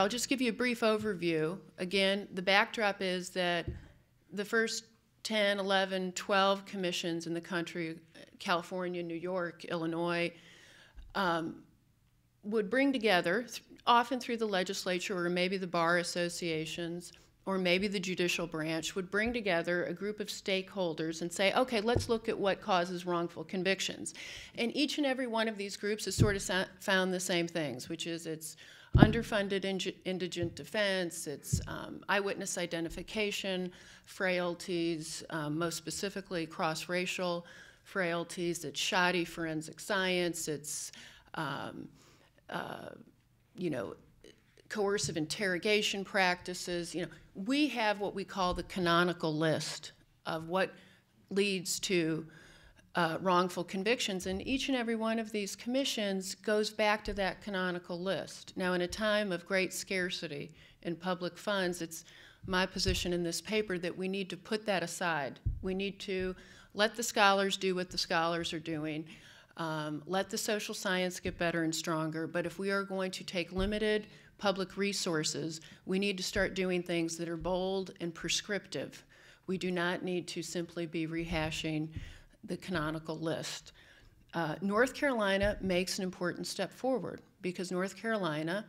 I'll just give you a brief overview. Again, the backdrop is that the first 10, 11, 12 commissions in the country, California, New York, Illinois, would bring together, often through the legislature or maybe the bar associations or maybe the judicial branch, would bring together a group of stakeholders and say, okay, let's look at what causes wrongful convictions. And each and every one of these groups has sort of found the same things, which is it's underfunded indigent defense, it's eyewitness identification, frailties, most specifically cross-racial frailties, it's shoddy forensic science, it's coercive interrogation practices. We have what we call the canonical list of what leads to wrongful convictions, and each and every one of these commissions goes back to that canonical list. Now, in a time of great scarcity in public funds, it's my position in this paper that we need to put that aside. We need to let the scholars do what the scholars are doing, let the social science get better and stronger, but if we are going to take limited public resources, we need to start doing things that are bold and prescriptive. We do not need to simply be rehashing the canonical list. North Carolina makes an important step forward because North Carolina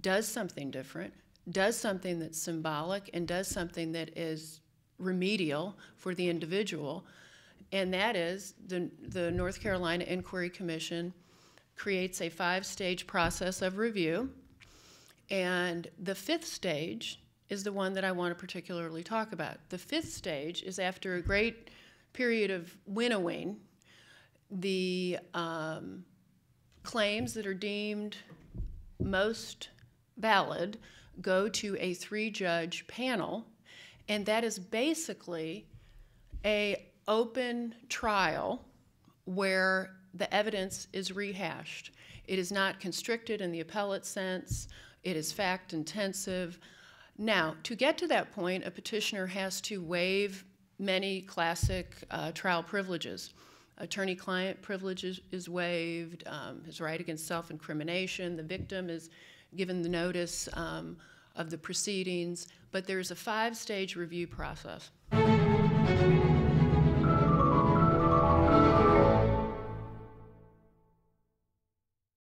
does something different, does something that's symbolic, and does something that is remedial for the individual, and that is the North Carolina Inquiry Commission creates a 5-stage process of review, and the 5th stage is the one that I want to particularly talk about. The 5th stage is after a great period of winnowing, the claims that are deemed most valid go to a 3-judge panel, and that is basically an open trial where the evidence is rehashed. It is not constricted in the appellate sense. It is fact-intensive. Now, to get to that point, a petitioner has to waive many classic trial privileges. Attorney-client privilege is waived, his right against self-incrimination, the victim is given the notice of the proceedings, but there's a 5-stage review process.